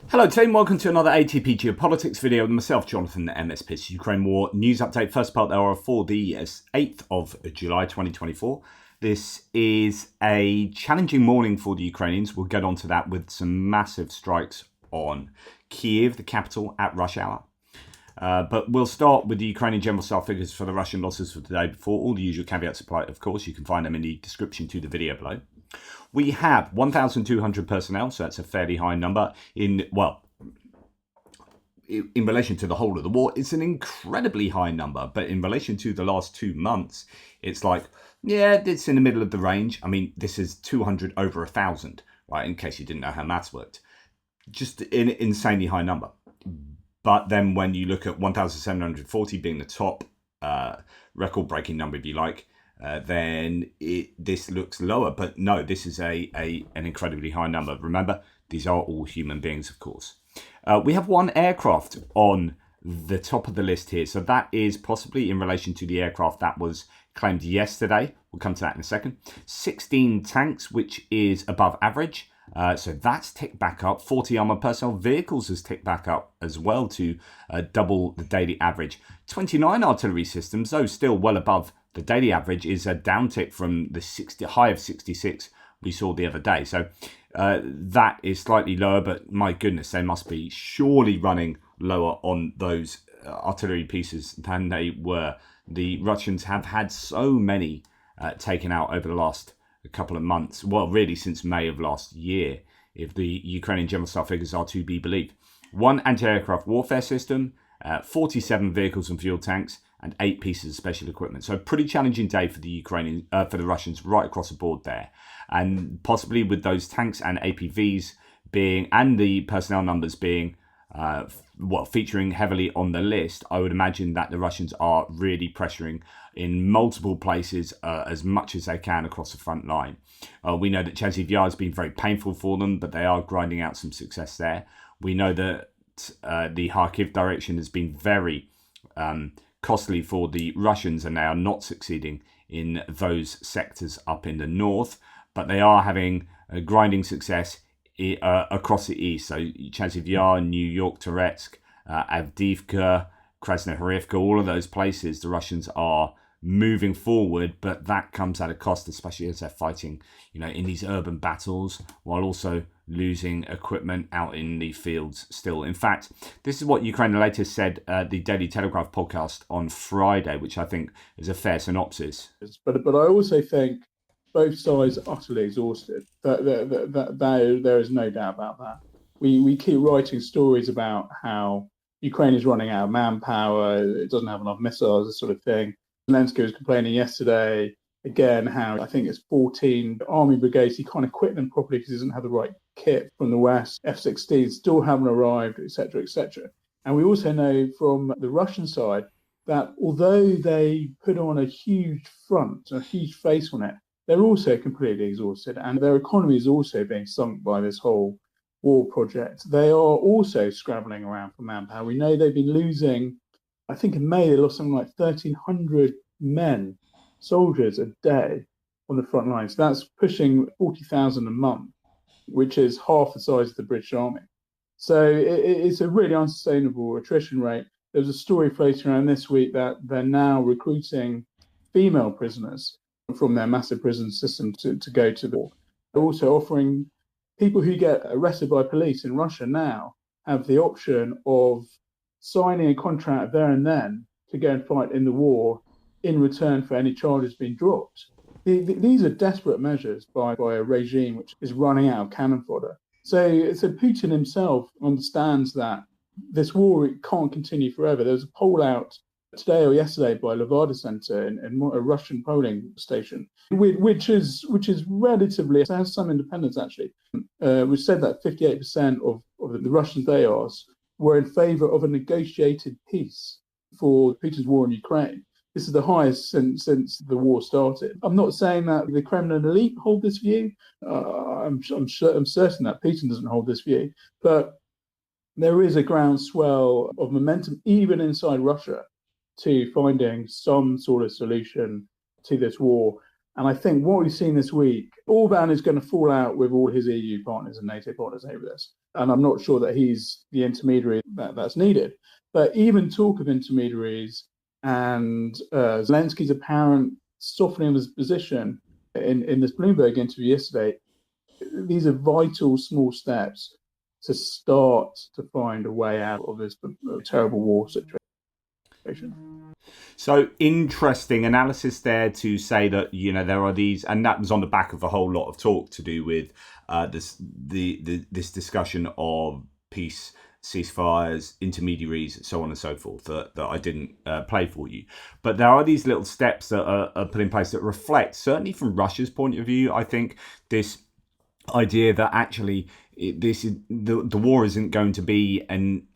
Hello team, welcome to another ATP Geopolitics video with myself, Jonathan, the MS Pitch Ukraine War News Update. First part there for the 8th of July 2024. This is a challenging morning for the Ukrainians. We'll get onto that with some massive strikes on Kiev, the capital, at rush hour. But we'll start with the Ukrainian general staff figures for the Russian losses for today before all the usual caveats apply. Of course, you can find them in the description to the video below. We have 1,200 personnel, so that's a fairly high number. In relation to the whole of the war, it's an incredibly high number. But in relation to the last 2 months, it's like, yeah, it's in the middle of the range. I mean, this is 200 over 1,000, right? In case you didn't know how maths worked. Just an insanely high number. But then when you look at 1,740 being the top record-breaking number, if you like, then this looks lower. But no, this is an incredibly high number. Remember, these are all human beings, of course. We have one aircraft on the top of the list here. So that is possibly in relation to the aircraft that was claimed yesterday. We'll come to that in a second. 16 tanks, which is above average. So that's ticked back up. 40 armored personnel vehicles has ticked back up as well to double the daily average. 29 artillery systems, though still well above the daily average, is a downtick from the high of 66 we saw the other day. So that is slightly lower, but my goodness, they must be surely running lower on those artillery pieces than they were. The Russians have had so many taken out over the last couple of months, well, really since May of last year, if the Ukrainian general staff figures are to be believed. One anti-aircraft warfare system, 47 vehicles and fuel tanks, and 8 pieces of special equipment. So a pretty challenging day for the for the Russians right across the board there. And possibly with those tanks and APVs being, and the personnel numbers being, featuring heavily on the list, I would imagine that the Russians are really pressuring in multiple places as much as they can across the front line. We know that Chasiv Yar has been very painful for them, but they are grinding out some success there. We know that the Kharkiv direction has been very costly for the Russians, and they are not succeeding in those sectors up in the north, but they are having a grinding success across the east. So Chasiv Yar, New York, Toretsk, Avdiivka, Krasnohorivka, all of those places, the Russians are moving forward, but that comes at a cost, especially as they're fighting, in these urban battles, while also losing equipment out in the fields still. In fact, this is what Ukraine latest said the Daily Telegraph podcast on Friday, which I think is a fair synopsis. But I also think both sides are utterly exhausted. There is no doubt about that. We keep writing stories about how Ukraine is running out of manpower, it doesn't have enough missiles, this sort of thing. Zelensky was complaining yesterday, again, how I think it's 14 army brigades, he can't equip them properly because he doesn't have the right kit from the West. F-16s still haven't arrived, etc., etc. And we also know from the Russian side that although they put on a huge front, a huge face on it, they're also completely exhausted, and their economy is also being sunk by this whole war project. They are also scrabbling around for manpower. We know they've been losing, I think in May they lost something like 1,300 men, soldiers a day on the front lines. That's pushing 40,000 a month, which is half the size of the British Army. So it's a really unsustainable attrition rate. There was a story floating around this week that they're now recruiting female prisoners from their massive prison system to go to the war. They're also offering people who get arrested by police in Russia now have the option of signing a contract there and then to go and fight in the war in return for any charges being dropped. These are desperate measures by a regime which is running out of cannon fodder. So Putin himself understands that this war can't continue forever. There was a poll out today or yesterday by Levada Center in a Russian polling station, which is relatively, has some independence actually, which said that 58% of the Russians they asked were in favor of a negotiated peace for Putin's war in Ukraine. This is the highest since the war started. I'm not saying that the Kremlin elite hold this view. I'm certain that Putin doesn't hold this view, but there is a groundswell of momentum even inside Russia to finding some sort of solution to this war. And I think what we've seen this week, Orban is going to fall out with all his EU partners and NATO partners over this. And I'm not sure that he's the intermediary that's needed. But even talk of intermediaries and Zelensky's apparent softening of his position in this Bloomberg interview yesterday, these are vital small steps to start to find a way out of this terrible war situation. So interesting analysis there to say that there are these, and that was on the back of a whole lot of talk to do with this discussion of peace, ceasefires, intermediaries, so on and so forth that I didn't play for you. But there are these little steps that are put in place that reflect, certainly from Russia's point of view, I think this idea that actually the war isn't going to be an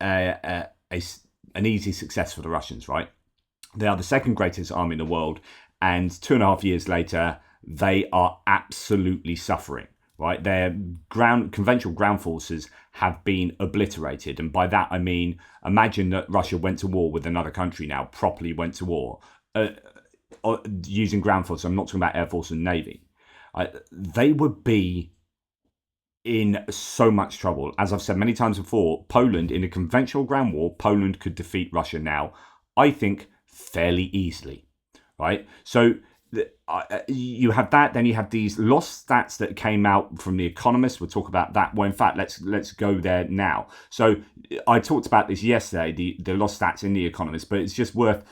easy success for the Russians, right? They are the second greatest army in the world, and 2.5 years later, they are absolutely suffering, right? Their conventional ground forces have been obliterated, and by that I mean, imagine that Russia went to war with another country now, properly went to war, using ground forces. I'm not talking about Air Force and Navy. They would be in so much trouble. As I've said many times before, Poland, in a conventional ground war, Poland could defeat Russia now, I think, fairly easily, right? So you have that, then you have these lost stats that came out from The Economist. We'll talk about that. Well, in fact, let's go there now. So I talked about this yesterday, the lost stats in The Economist, but it's just worth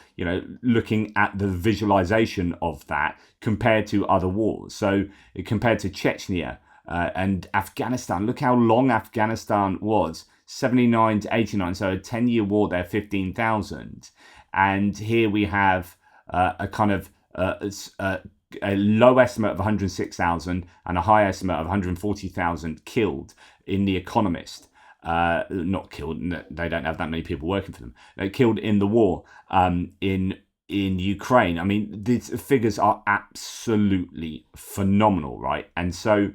looking at the visualization of that compared to other wars. So compared to Chechnya and Afghanistan, look how long Afghanistan was, 79 to 89, so a 10-year war there, 15,000. And here we have a kind of a low estimate of 106,000 and a high estimate of 140,000 killed in The Economist. Not killed, they don't have that many people working for them. Killed in the war in Ukraine. I mean, these figures are absolutely phenomenal, right? And so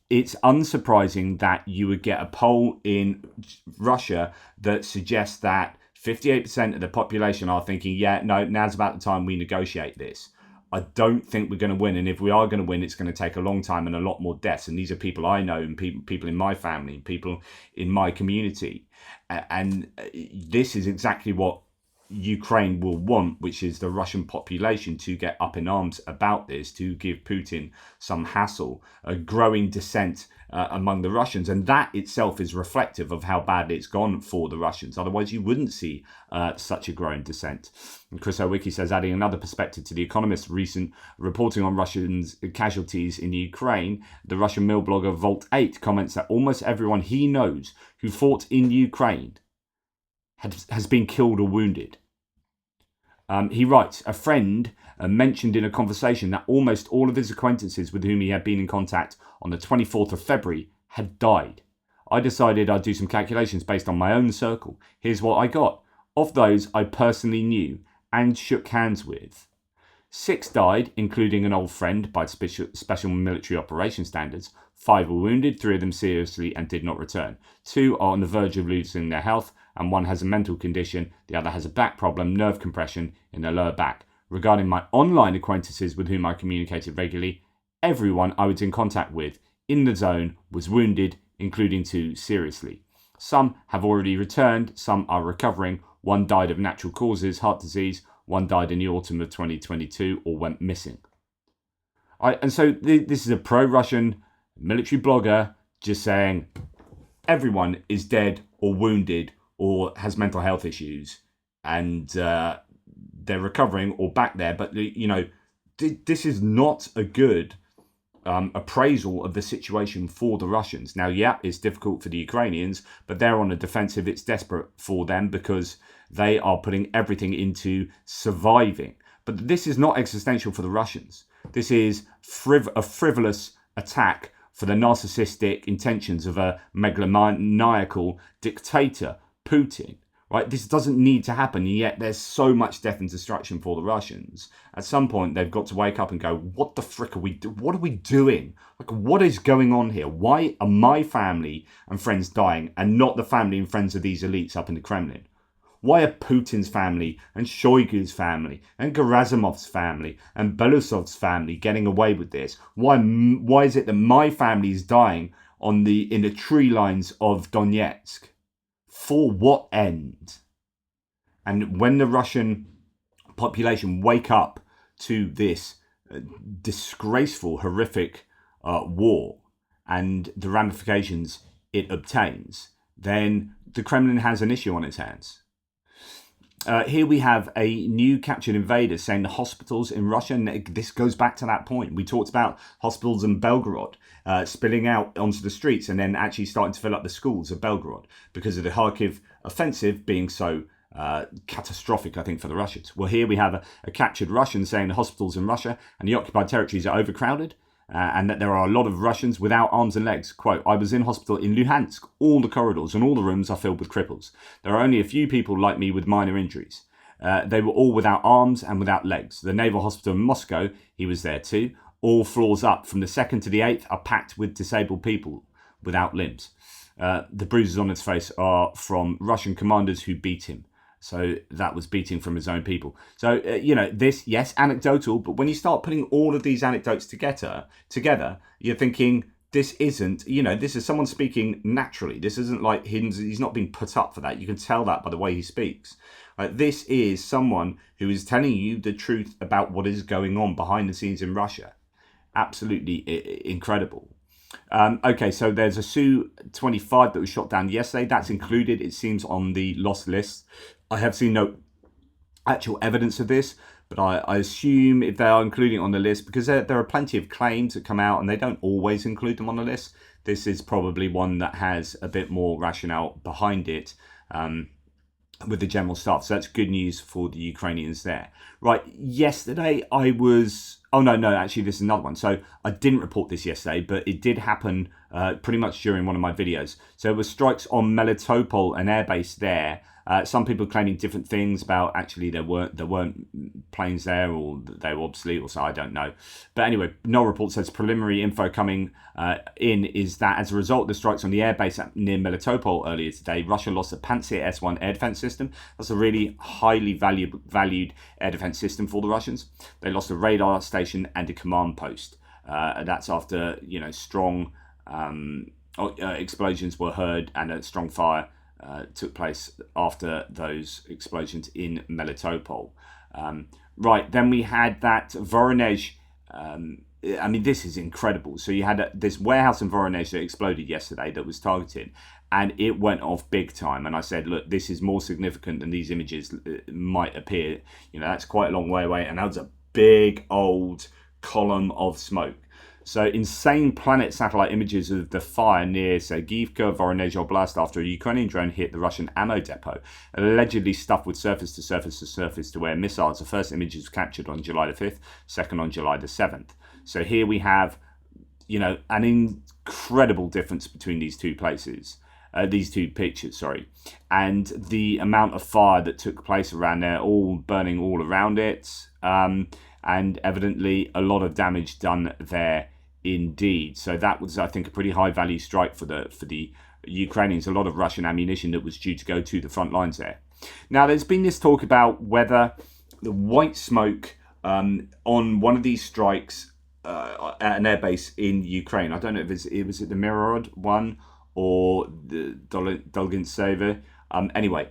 it's unsurprising that you would get a poll in Russia that suggests that 58% of the population are thinking, yeah, no, now's about the time we negotiate this. I don't think we're going to win. And if we are going to win, it's going to take a long time and a lot more deaths. And these are people I know and people in my family, people in my community. And this is exactly what Ukraine will want, which is the Russian population to get up in arms about this, to give Putin some hassle, a growing dissent among the Russians. And that itself is reflective of how badly it's gone for the Russians. Otherwise, you wouldn't see such a growing dissent. And Chris Owicki says, adding another perspective to The Economist's recent reporting on Russians' casualties in Ukraine, the Russian mill blogger Volt 8 comments that almost everyone he knows who fought in Ukraine has been killed or wounded. He writes, a friend mentioned in a conversation that almost all of his acquaintances with whom he had been in contact on the 24th of February had died. I decided I'd do some calculations based on my own circle. Here's what I got. Of those I personally knew and shook hands with, 6 died, including an old friend by special military operation standards. 5 were wounded, 3 of them seriously and did not return. 2 are on the verge of losing their health, and 1 has a mental condition, the other has a back problem, nerve compression in their lower back. Regarding my online acquaintances with whom I communicated regularly, everyone I was in contact with in the zone was wounded, including 2 seriously. Some have already returned, some are recovering. 1 died of natural causes, heart disease. 1 died in the autumn of 2022 or went missing. And so this is a pro-Russian military blogger just saying everyone is dead or wounded or has mental health issues, and they're recovering or back there. But, this is not a good appraisal of the situation for the Russians. Now, yeah, it's difficult for the Ukrainians, but they're on the defensive. It's desperate for them because they are putting everything into surviving. But this is not existential for the Russians. This is a frivolous attack for the narcissistic intentions of a megalomaniacal dictator, Putin. Right? This doesn't need to happen, and yet there's so much death and destruction for the Russians. At some point, they've got to wake up and go, what the frick are we doing? What are we doing? Like, what is going on here? Why are my family and friends dying and not the family and friends of these elites up in the Kremlin? Why are Putin's family and Shoigu's family and Gerasimov's family and Belousov's family getting away with this? Why is it that my family is dying in the tree lines of Donetsk? For what end? And when the Russian population wake up to this disgraceful, horrific war and the ramifications it obtains, then the Kremlin has an issue on its hands. Here we have a new captured invader saying the hospitals in Russia, and this goes back to that point. We talked about hospitals in Belgorod spilling out onto the streets and then actually starting to fill up the schools of Belgorod because of the Kharkiv offensive being so catastrophic, I think, for the Russians. Well, here we have a captured Russian saying the hospitals in Russia and the occupied territories are overcrowded. And that there are a lot of Russians without arms and legs. Quote, I was in hospital in Luhansk. All the corridors and all the rooms are filled with cripples. There are only a few people like me with minor injuries. They were all without arms and without legs. The Naval Hospital in Moscow, he was there too. All floors up from the 2nd to the 8th are packed with disabled people without limbs. The bruises on his face are from Russian commanders who beat him. So that was beating from his own people. So, this, yes, anecdotal, but when you start putting all of these anecdotes together, you're thinking, this isn't, this is someone speaking naturally. This isn't like he's not being put up for that. You can tell that by the way he speaks. This is someone who is telling you the truth about what is going on behind the scenes in Russia. Absolutely incredible. Okay, so there's a Su-25 that was shot down yesterday. That's included, it seems, on the lost list. I have seen no actual evidence of this, but I assume if they are including it on the list, because there are plenty of claims that come out and they don't always include them on the list, this is probably one that has a bit more rationale behind it with the general staff. So that's good news for the Ukrainians there. Right, yesterday I was... Oh, no, actually, this is another one. So I didn't report this yesterday, but it did happen pretty much during one of my videos. So it was strikes on Melitopol, an airbase there. Some people claiming different things about actually there weren't planes there or they were obsolete or so, I don't know. But anyway, no report says preliminary info coming in is that as a result of the strikes on the airbase near Melitopol earlier today, Russia lost a Pantsir S-1 air defense system. That's a really highly valued air defense system for the Russians. They lost a radar station and a command post. That's after strong explosions were heard and a strong fire took place after those explosions in Melitopol. Right, then we had that Voronezh. This is incredible. So you had this warehouse in Voronezh that exploded yesterday that was targeted, and it went off big time. And I said, look, this is more significant than these images might appear. That's quite a long way away, and that was a big old column of smoke. So insane Planet satellite images of the fire near Sergivka, Voronezh Oblast after a Ukrainian drone hit the Russian ammo depot, allegedly stuffed with surface-to-surface-to-surface-to-air missiles. The first images were captured on July the 5th, second on July the 7th. So here we have, an incredible difference between these two places. These two pictures, and the amount of fire that took place around there, all burning all around it, and evidently a lot of damage done there indeed. So that was, I think, a pretty high value strike for the Ukrainians. A lot of Russian ammunition that was due to go to the front lines there. Now, there's been this talk about whether the white smoke on one of these strikes at an airbase in Ukraine, I don't know if it was the Mirorod one or the Dolgintseva. Anyway,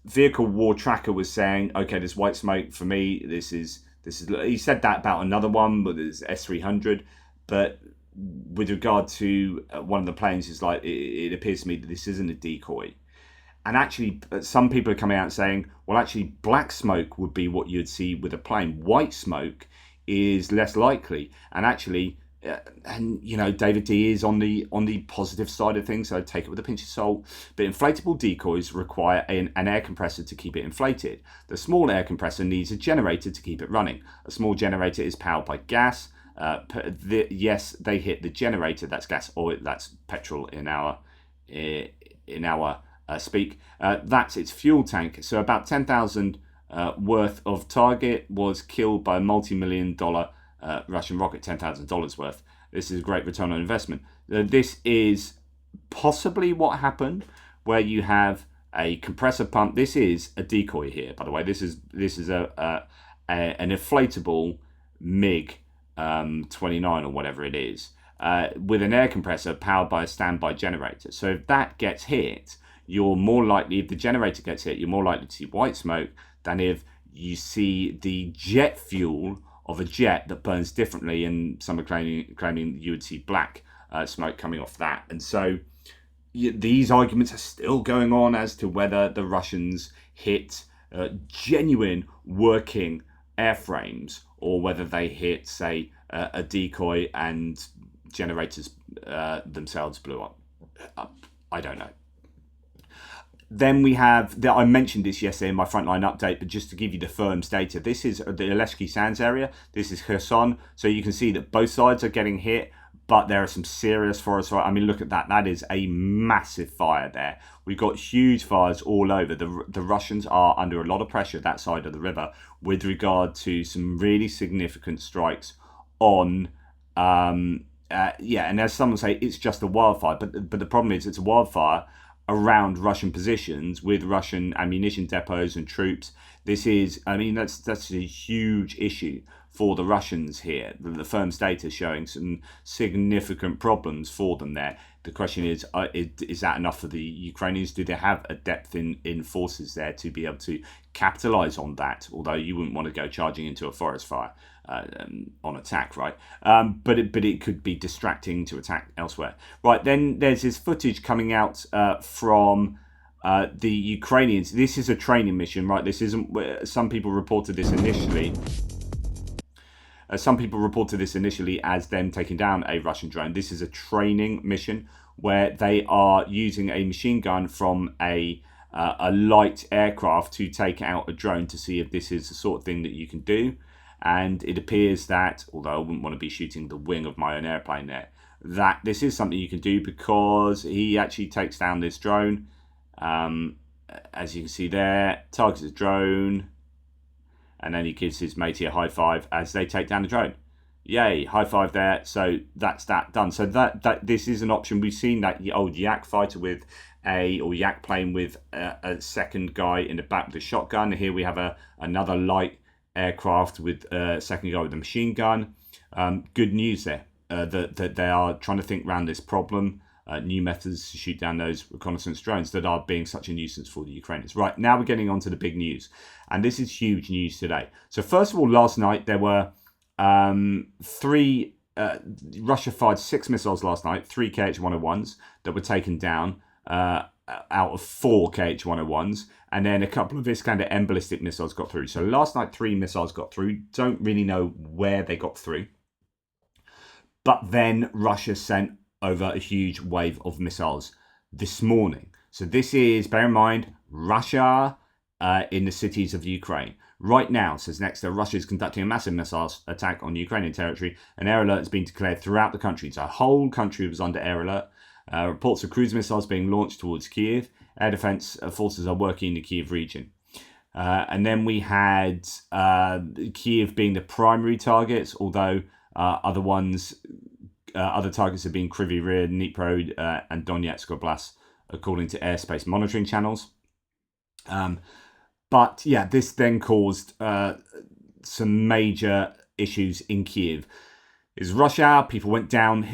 Vehicle War Tracker was saying, okay, this white smoke for me, this is. He said that about another one, but it's S300. But with regard to one of the planes, is like it appears to me that this isn't a decoy. And actually, some people are coming out saying, well, actually, black smoke would be what you'd see with a plane. White smoke is less likely, and actually. David D is on the positive side of things, so I take it with a pinch of salt. But inflatable decoys require an air compressor to keep it inflated. The small air compressor needs a generator to keep it running. A small generator is powered by gas. Yes, they hit the generator. That's gas, or that's petrol in our speak. That's its fuel tank. So about 10,000 worth of target was killed by a multi-million-dollar Russian rocket, $10,000 worth. This is a great return on investment. This is possibly what happened, where you have a compressor pump. This is a decoy here, by the way. This is an inflatable MiG 29 or whatever it is, with an air compressor powered by a standby generator. So if that gets hit, you're more likely, if the generator gets hit, you're more likely to see white smoke than if you see the jet fuel of a jet that burns differently, and some are claiming you would see black smoke coming off that. And so these arguments are still going on as to whether the Russians hit genuine working airframes or whether they hit, say, a decoy and generators themselves blew up. I don't know. Then we have, I mentioned this yesterday in my frontline update, but just to give you the firm's data, this is the Oleshki Sands area, this is Kherson, so you can see that both sides are getting hit, but there are some serious forest fires. I mean, look at that, that is a massive fire there. We've got huge fires all over. The Russians are under a lot of pressure, that side of the river, with regard to some really significant strikes on, and as some will say, it's just a wildfire, but the problem is it's a wildfire around Russian positions with Russian ammunition depots and troops. This is, I mean, that's a huge issue for the Russians here. The firm's data is showing some significant problems for them there. The question is that enough for the Ukrainians? Do they have a depth in forces there to be able to capitalize on that? Although you wouldn't want to go charging into a forest fire on attack, right? But it could be distracting to attack elsewhere. Right, then there's this footage coming out from the Ukrainians. This is a training mission, right? This isn't, some people reported this initially. Some people reported this initially as them taking down a Russian drone. This is a training mission where they are using a machine gun from a light aircraft to take out a drone to see if this is the sort of thing that you can do. And it appears that, although I wouldn't want to be shooting the wing of my own airplane there, that this is something you can do, because he actually takes down this drone. As you can see there, targets his drone, and then he gives his matey a high five as they take down the drone. Yay, high five there. So that's that done. So that this is an option. We've seen that old Yak fighter with Yak plane with a second guy in the back with a shotgun. Here we have another light aircraft with a second guy with a machine gun. Good news there, that they are trying to think around this problem. New methods to shoot down those reconnaissance drones that are being such a nuisance for the Ukrainians. Right, now we're getting on to the big news. And this is huge news today. So first of all, last night there were Russia fired 6 missiles last night, 3 KH-101s that were taken down out of 4 KH-101s. And then a couple of Iskander-M ballistic missiles got through. So last night, 3 missiles got through. Don't really know where they got through. But then Russia sent over a huge wave of missiles this morning. So this is, bear in mind, Russia in the cities of Ukraine. Right now, says Next, Russia is conducting a massive missile attack on Ukrainian territory. An air alert has been declared throughout the country. So the whole country was under air alert. Reports of cruise missiles being launched towards Kiev. Air defense forces are working in the Kiev region. And then we had Kiev being the primary targets, although other targets have been Kryvyi Rih, Dnipro, and Donetsk Oblast, according to airspace monitoring channels. But yeah, this then caused some major issues in Kiev. Is rush hour, people went down.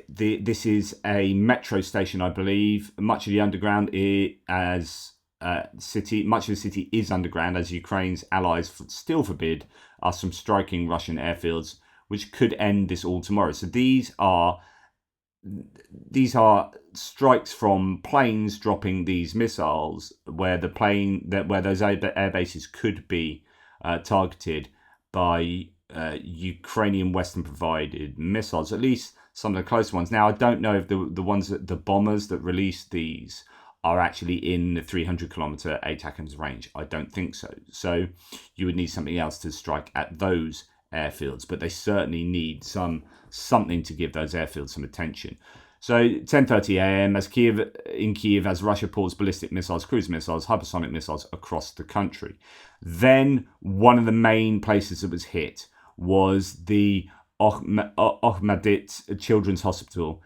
This is a metro station, I believe. Much of the underground much of the city is underground, as Ukraine's allies still forbid us from striking Russian airfields, which could end this all tomorrow. So these are strikes from planes dropping these missiles, where those air bases could be targeted by Ukrainian Western provided missiles, at least some of the close ones. Now, I don't know if the bombers that released these are actually in the 300 kilometer ATACMS range. I don't think so. So you would need something else to strike at those airfields, but they certainly need something to give those airfields some attention. So 10:30 a.m. in Kiev as Russia pours ballistic missiles, cruise missiles, hypersonic missiles across the country. Then one of the main places that was hit was the Ochmadit Children's Hospital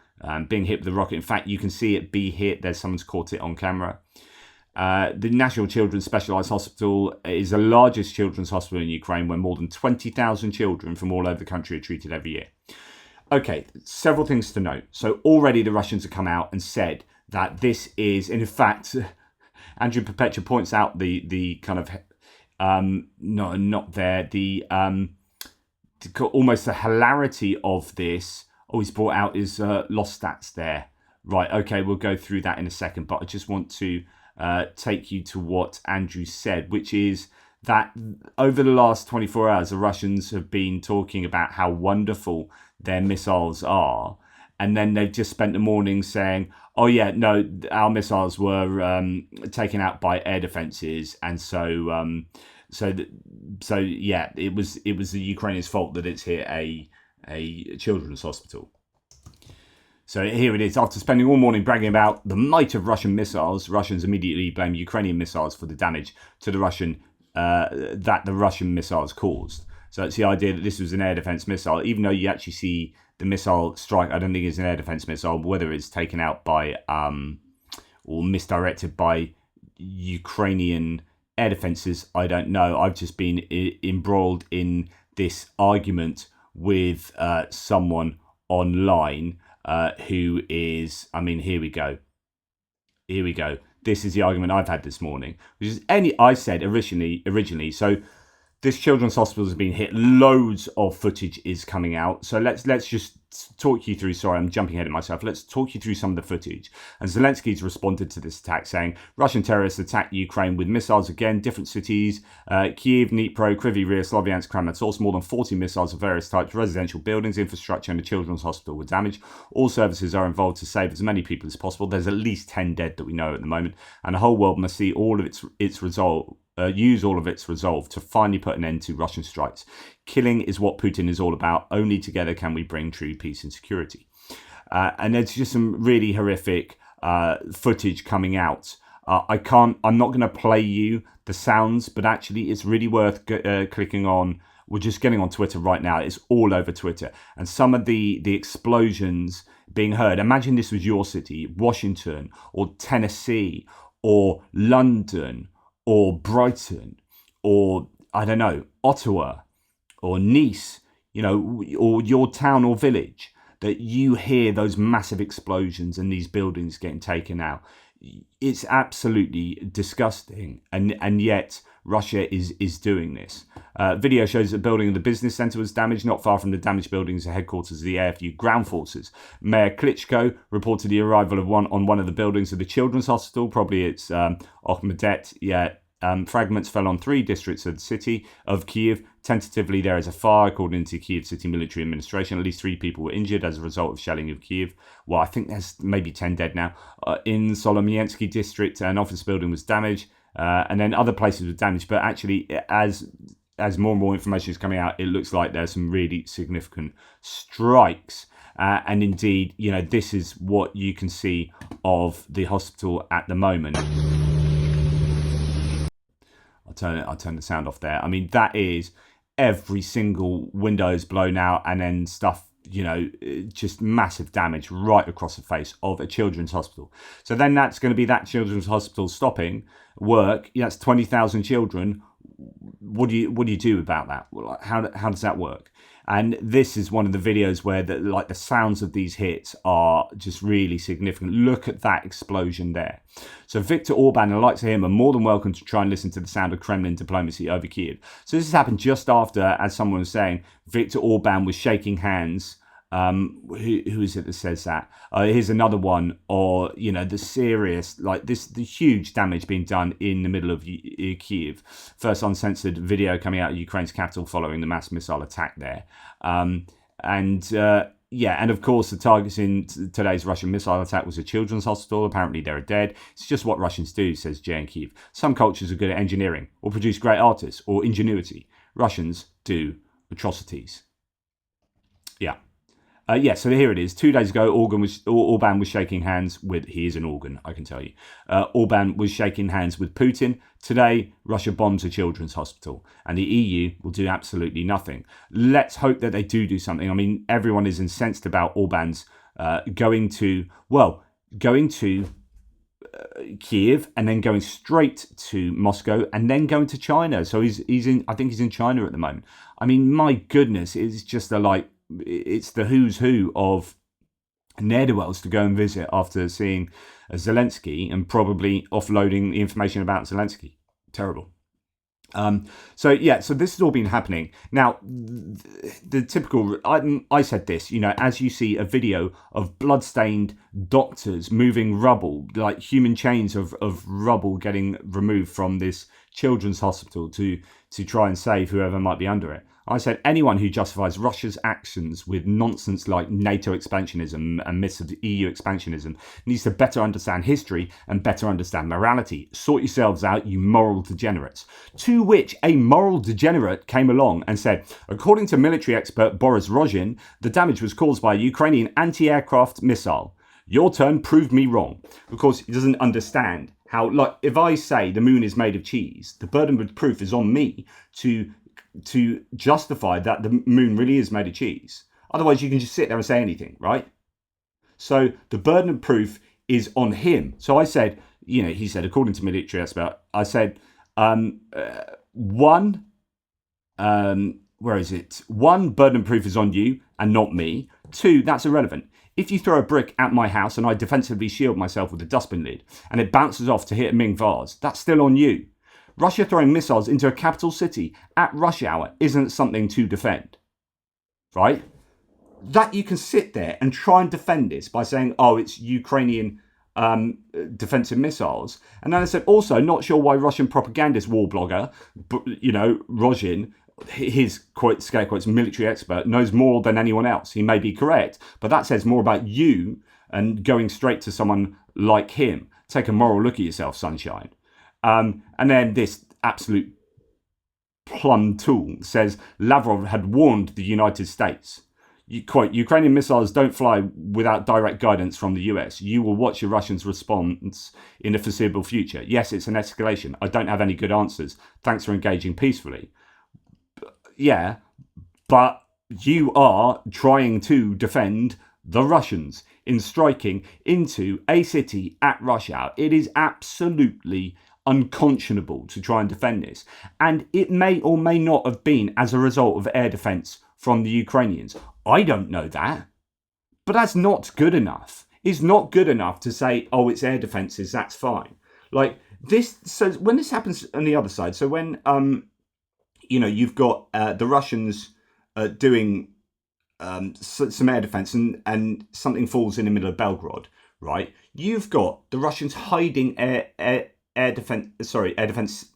being hit with the rocket. In fact, you can see it be hit. There's someone's caught it on camera. The National Children's Specialized Hospital is the largest children's hospital in Ukraine, where more than 20,000 children from all over the country are treated every year. Okay, several things to note. So already the Russians have come out and said that this is, in fact, Andrew Perpetua points out the kind of almost the hilarity of this. Oh, he's brought out his lost stats there. Right, okay, we'll go through that in a second, but I just want to take you to what Andrew said, which is that over the last 24 hours, the Russians have been talking about how wonderful their missiles are. And then they've just spent the morning saying, oh, yeah, no, our missiles were taken out by air defenses. And so yeah, it was the Ukrainians' fault that it's hit a children's hospital. So here it is. After spending all morning bragging about the might of Russian missiles, Russians immediately blame Ukrainian missiles for the damage to the Russian missiles caused. So it's the idea that this was an air defense missile, even though you actually see the missile strike. I don't think it's an air defense missile. Whether it's taken out by or misdirected by Ukrainian air defenses, I don't know. I've just been embroiled in this argument with someone online who is, I mean, here we go. This is the argument I've had this morning, which is I said originally. So this children's hospital has been hit. Loads of footage is coming out. So let's just talk you through. Sorry, I'm jumping ahead of myself. Let's talk you through some of the footage. And Zelensky's responded to this attack, saying Russian terrorists attacked Ukraine with missiles again. Different cities: Kyiv, Dnipro, Kryvyi Rih, Sloviansk, Kramatorsk. More than 40 missiles of various types, residential buildings, infrastructure, and a children's hospital were damaged. All services are involved to save as many people as possible. There's at least 10 dead that we know at the moment, and the whole world must see all of its resolve. Use all of its resolve to finally put an end to Russian strikes. Killing is what Putin is all about. Only together can we bring true peace and security. And there's just some really horrific footage coming out. I'm not going to play you the sounds, but actually it's really worth clicking on. We're just getting on Twitter right now. It's all over Twitter. And some of the explosions being heard. Imagine this was your city, Washington or Tennessee or London or Brighton, or I don't know, Ottawa, or Nice, or your town or village, that you hear those massive explosions and these buildings getting taken out. It's absolutely disgusting, and yet Russia is doing this. Video shows that the building of the business centre was damaged. Not far from the damaged buildings, the headquarters of the AFU ground forces. Mayor Klitschko reported the arrival of one of the buildings of the children's hospital. Probably it's Okhmedet. Yeah. Fragments fell on 3 districts of the city of Kyiv. Tentatively, there is a fire, according to Kyiv City Military Administration. At least 3 people were injured as a result of shelling of Kyiv. Well, I think there's maybe 10 dead now. In Solomiansky district, an office building was damaged, and then other places were damaged. But actually, as more and more information is coming out, it looks like there's some really significant strikes. And indeed, this is what you can see of the hospital at the moment. I'll turn the sound off there. I mean, that is every single window is blown out, and then stuff, just massive damage right across the face of a children's hospital. So then that's going to be that children's hospital stopping work. That's 20,000 children. What do you do about that? Well, how does that work? And this is one of the videos where the sounds of these hits are just really significant. Look at that explosion there. So Viktor Orban and the likes of him are more than welcome to try and listen to the sound of Kremlin diplomacy over Kyiv. So this has happened just after, as someone was saying, Viktor Orban was shaking hands. Who is it that says that? Here's another one, or the serious, the huge damage being done in the middle of Kyiv. First uncensored video coming out of Ukraine's capital following the mass missile attack there. And of course the targets in today's Russian missile attack was a children's hospital. Apparently they're dead. It's just what Russians do, says Jay in Kyiv. Some cultures are good at engineering or produce great artists or ingenuity. Russians do atrocities. Yeah. So here it is. 2 days ago, Orban was shaking hands with... He is an organ, I can tell you. Orban was shaking hands with Putin. Today, Russia bombs a children's hospital, and the EU will do absolutely nothing. Let's hope that they do something. I mean, everyone is incensed about Orban's going to Kiev and then going straight to Moscow and then going to China. So he's in. I think he's in China at the moment. I mean, my goodness, it's just it's the who's who of ne'er-do-wells to go and visit after seeing Zelensky and probably offloading the information about Zelensky. Terrible. So this has all been happening. Now, the typical, I said this, as you see a video of bloodstained doctors moving rubble, like human chains of rubble getting removed from this children's hospital to try and save whoever might be under it. I said anyone who justifies Russia's actions with nonsense like NATO expansionism and myths of EU expansionism needs to better understand history and better understand morality. Sort yourselves out, you moral degenerates. To which a moral degenerate came along and said, according to military expert Boris Rozhin, the damage was caused by a Ukrainian anti-aircraft missile. Your turn proved me wrong, because he doesn't understand how, if I say the moon is made of cheese, the burden of proof is on me to justify that the moon really is made of cheese. Otherwise, you can just sit there and say anything, right? So the burden of proof is on him. So I said, he said, according to military expert, I said, one, One, burden of proof is on you and not me. Two, that's irrelevant. If you throw a brick at my house and I defensively shield myself with a dustbin lid and it bounces off to hit a Ming vase, that's still on you. Russia throwing missiles into a capital city at rush hour isn't something to defend, right? That you can sit there and try and defend this by saying, oh, it's Ukrainian defensive missiles. And then I said, also, not sure why Russian propagandist war blogger, Rozhin, his quote, scare quotes, military expert, knows more than anyone else. He may be correct, but that says more about you and going straight to someone like him. Take a moral look at yourself, sunshine. And then this absolute plum tool says Lavrov had warned the United States. Quote, Ukrainian missiles don't fly without direct guidance from the US. You will watch your Russians' response in the foreseeable future. Yes, it's an escalation. I don't have any good answers. Thanks for engaging peacefully. Yeah, but you are trying to defend the Russians in striking into a city at rush hour. It is absolutely unconscionable to try and defend this. And it may or may not have been as a result of air defense from the Ukrainians. I don't know that. But that's not good enough. It's not good enough to say, oh, it's air defenses, that's fine. Like this, so when this happens on the other side, so when, you've got the Russians doing some air defense and something falls in the middle of Belgrade, right? You've got the Russians hiding air defense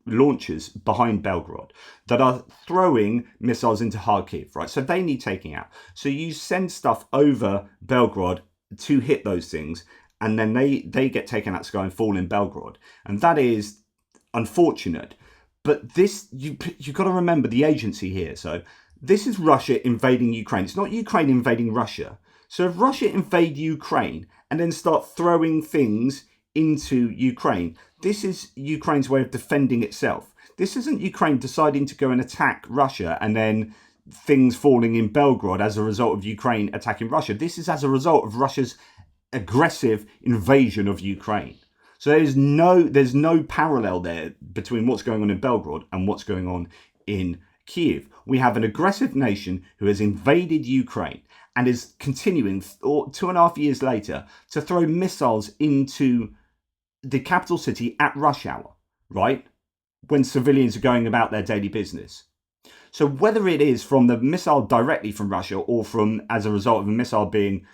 launchers behind Belgrade that are throwing missiles into Kharkiv, right? So they need taking out. So you send stuff over Belgrade to hit those things, and then they get taken out to go and fall in Belgrade. And that is unfortunate. But this, you've got to remember the agency here. So this is Russia invading Ukraine. It's not Ukraine invading Russia. So if Russia invade Ukraine and then start throwing things into Ukraine, this is Ukraine's way of defending itself. This isn't Ukraine deciding to go and attack Russia and then things falling in Belgrade as a result of Ukraine attacking Russia. This is as a result of Russia's aggressive invasion of Ukraine. So there's no parallel there between what's going on in Belgrade and what's going on in Kiev. We have an aggressive nation who has invaded Ukraine and is continuing 2.5 years later to throw missiles into the capital city at rush hour, right? When civilians are going about their daily business. So whether it is from the missile directly from Russia or from as a result of a missile being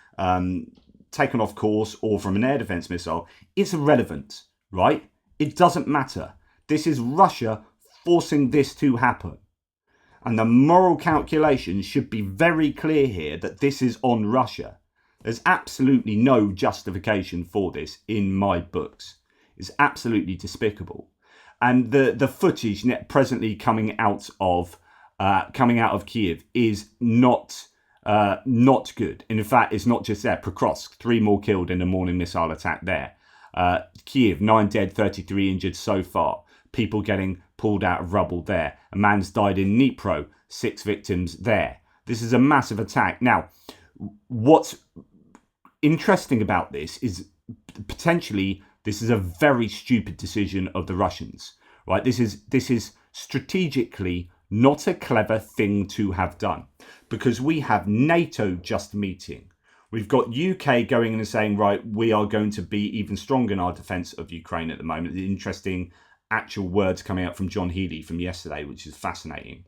taken off course or from an air defense missile, it's irrelevant, right? It doesn't matter. This is Russia forcing this to happen. And the moral calculation should be very clear here that this is on Russia. There's absolutely no justification for this in my books. It's absolutely despicable. And the footage presently coming out of Kiev is not good. And in fact, it's not just there. Prokrovsk, 3 more killed in a morning missile attack there. Kiev, 9 dead, 33 injured so far. People getting pulled out of rubble there. A man's died in Dnipro, 6 victims there. This is a massive attack. Now, what's interesting about this is potentially this is a very stupid decision of the Russians, right? This is strategically not a clever thing to have done, because we have NATO just meeting. We've got UK going in and saying, right, we are going to be even stronger in our defence of Ukraine at the moment. The interesting actual words coming out from John Healey from yesterday, which is fascinating.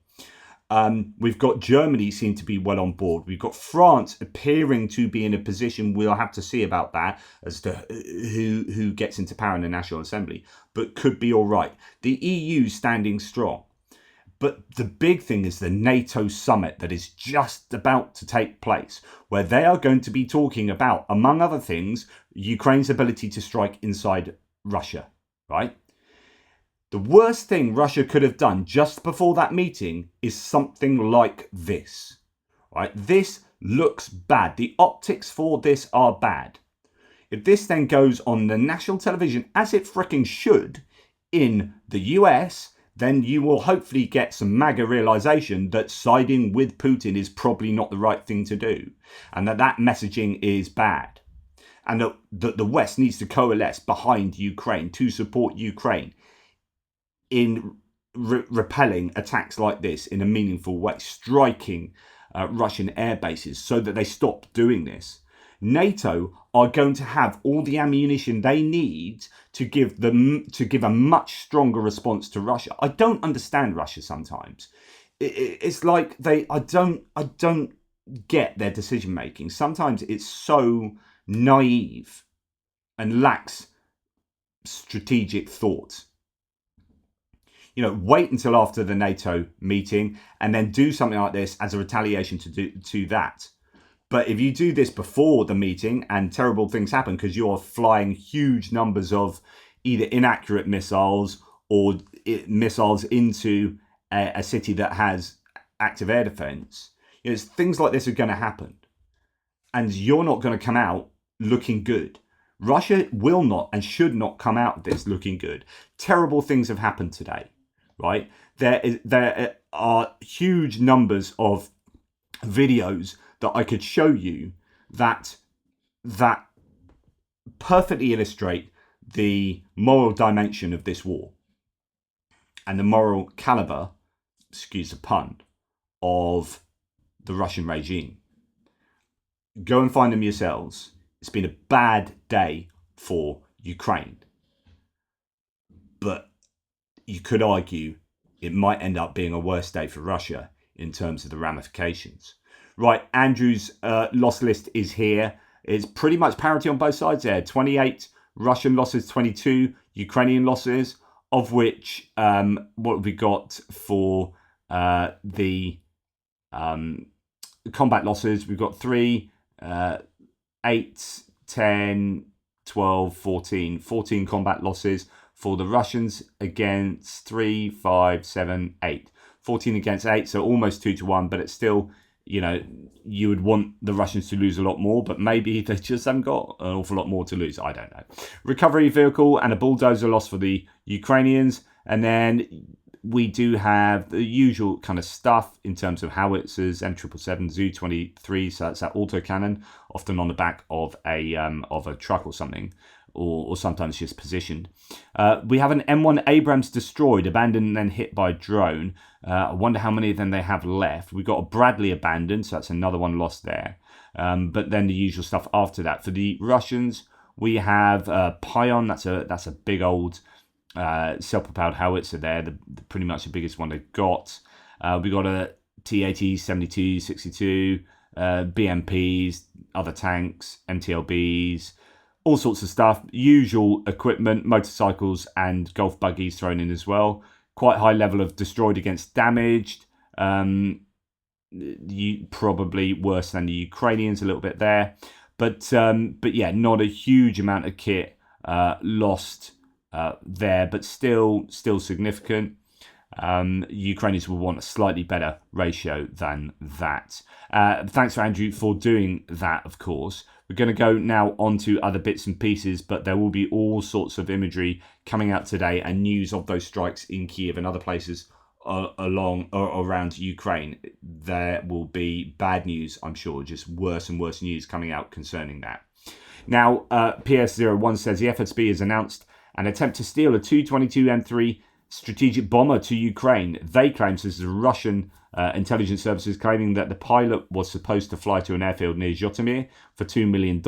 We've got Germany seem to be well on board. We've got France appearing to be in a position, we'll have to see about that as to who gets into power in the National Assembly, but could be all right. The EU standing strong. But the big thing is the NATO summit that is just about to take place, where they are going to be talking about, among other things, Ukraine's ability to strike inside Russia, right? The worst thing Russia could have done just before that meeting is something like this, right? This looks bad. The optics for this are bad. If this then goes on the national television, as it fricking should, in the US, then you will hopefully get some MAGA realization that siding with Putin is probably not the right thing to do, and that messaging is bad, and that the West needs to coalesce behind Ukraine to support Ukraine in repelling attacks like this in a meaningful way, striking Russian air bases so that they stop doing this. NATO are going to have all the ammunition they need to give a much stronger response to Russia. I don't understand Russia sometimes. It's like I don't get their decision making. Sometimes it's so naive and lacks strategic thought. You know, wait until after the NATO meeting and then do something like this as a retaliation to that. But if you do this before the meeting and terrible things happen because you're flying huge numbers of either inaccurate missiles or missiles into a city that has active air defense, you know, things like this are going to happen. And you're not going to come out looking good. Russia will not and should not come out of this looking good. Terrible things have happened today, right? There are huge numbers of videos that I could show you that perfectly illustrate the moral dimension of this war and the moral caliber, excuse the pun, of the Russian regime. Go and find them yourselves. It's been a bad day for Ukraine. But you could argue it might end up being a worse day for Russia in terms of the ramifications. Right, Andrew's loss list is here. It's pretty much parity on both sides there. 28 Russian losses, 22 Ukrainian losses, of which what have we got for the combat losses? We've got 3, 8, 10, 12, 14. 14 combat losses for the Russians against 3, 5, 7, 8. 14 against 8, so almost 2-1, but it's still, you know, you would want the Russians to lose a lot more, but maybe they just haven't got an awful lot more to lose. I don't know. Recovery vehicle and a bulldozer loss for the Ukrainians. And then we do have the usual kind of stuff in terms of howitzers, M777, Zu-23, so that's that autocannon, often on the back of a truck or something, or sometimes just positioned. We have an M1 Abrams destroyed, abandoned and then hit by a drone. I wonder how many of them they have left. We've got a Bradley abandoned, so that's another one lost there. But then the usual stuff after that. For the Russians, we have Pion, that's a big old self-propelled howitzer there, pretty much the biggest one they've got. We got a T-80, 72, 62, BMPs, other tanks, MTLBs, all sorts of stuff, usual equipment, motorcycles and golf buggies thrown in as well. Quite high level of destroyed against damaged. Probably worse than the Ukrainians a little bit there. But yeah, not a huge amount of kit lost there, but still significant. Ukrainians will want a slightly better ratio than that. Thanks for Andrew for doing that, of course. We're going to go now on to other bits and pieces, but there will be all sorts of imagery coming out today and news of those strikes in Kiev and other places along or around Ukraine. There will be bad news, I'm sure, just worse and worse news coming out concerning that. Now, PS01 says the FSB has announced an attempt to steal a Tu-22M3 strategic bomber to Ukraine. They claim, this is Russian intelligence services claiming, that the pilot was supposed to fly to an airfield near Zhytomyr for $2 million,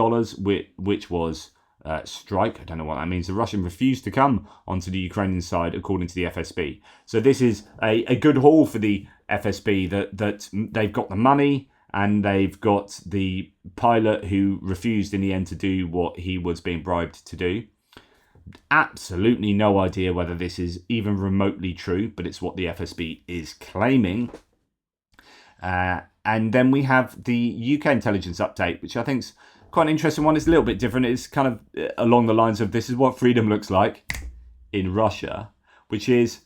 which was strike. I don't know what that means. The Russian refused to come onto the Ukrainian side, according to the FSB. So this is a good haul for the FSB, that they've got the money and they've got the pilot who refused in the end to do what he was being bribed to do. Absolutely no idea whether this is even remotely true, but it's what the FSB is claiming. And then we have the UK intelligence update, which I think is quite an interesting one. It's a little bit different. It's kind of along the lines of, this is what freedom looks like in Russia, which is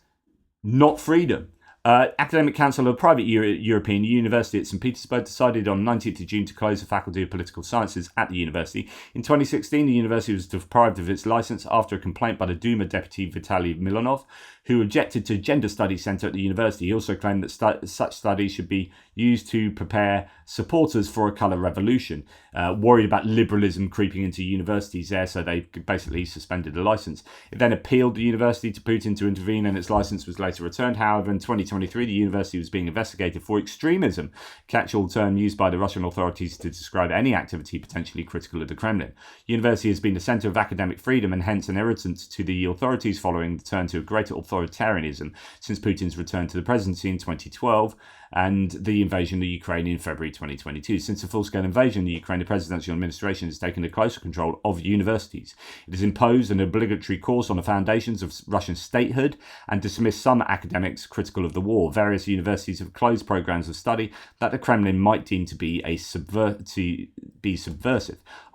not freedom. Academic Council of a private European university at St. Petersburg decided on 19th of June to close the Faculty of Political Sciences at the university. In 2016, the university was deprived of its license after a complaint by the Duma deputy Vitaly Milanov, who objected to a gender studies centre at the university. He also claimed that such studies should be used to prepare supporters for a colour revolution. Worried about liberalism creeping into universities there, so they basically suspended the licence. It then appealed the university to Putin to intervene, and its licence was later returned. However, in 2023, the university was being investigated for extremism, catch-all term used by the Russian authorities to describe any activity potentially critical of the Kremlin. The university has been the centre of academic freedom and hence an irritant to the authorities following the turn to a greater authoritarianism since Putin's return to the presidency in 2012 and the invasion of Ukraine in February 2022. Since the full-scale invasion, the Ukrainian presidential administration has taken a closer control of universities. It has imposed an obligatory course on the foundations of Russian statehood and dismissed some academics critical of the war. Various universities have closed programs of study that the Kremlin might deem to be subversive.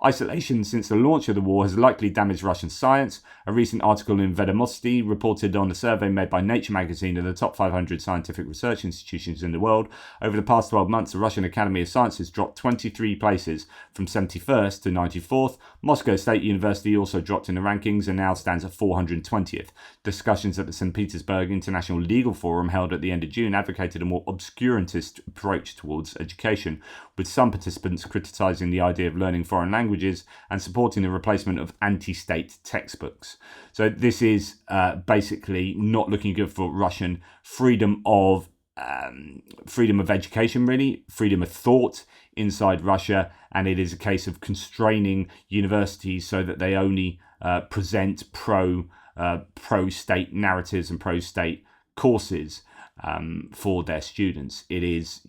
Isolation since the launch of the war has likely damaged Russian science. A recent article in Vedomosti reported on a survey made by Nature magazine of the top 500 scientific research institutions in the world. Over the past 12 months, the Russian Academy of Sciences dropped 23 places from 71st to 94th. Moscow State University also dropped in the rankings and now stands at 420th. Discussions at the St. Petersburg International Legal Forum held at the end of June advocated a more obscurantist approach towards education, with some participants criticising the idea of learning foreign languages and supporting the replacement of anti-state textbooks. So this is basically not looking good for Russian freedom of education, really, freedom of thought inside Russia, and it is a case of constraining universities so that they only present pro-state narratives and pro-state courses for their students. It is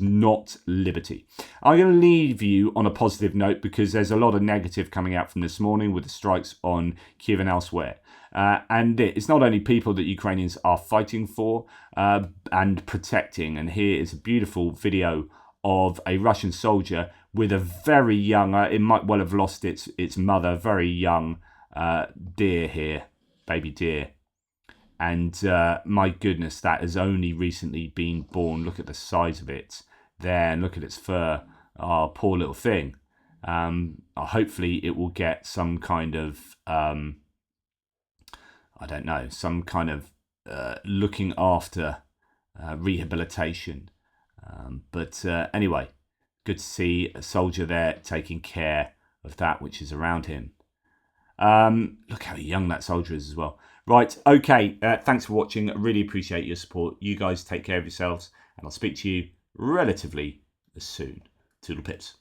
not liberty. I'm going to leave you on a positive note because there's a lot of negative coming out from this morning with the strikes on Kiev and elsewhere. And it's not only people that Ukrainians are fighting for and protecting. And here is a beautiful video of a Russian soldier with a very young, it might well have lost its mother, very young deer here, baby deer. And my goodness, that has only recently been born. Look at the size of it there, and look at its fur. Oh, poor little thing. Hopefully it will get some kind of, some kind of looking after rehabilitation. But anyway, good to see a soldier there taking care of that which is around him. Look how young that soldier is as well. Right, okay, thanks for watching. I really appreciate your support. You guys take care of yourselves, and I'll speak to you relatively soon. Toodle pips.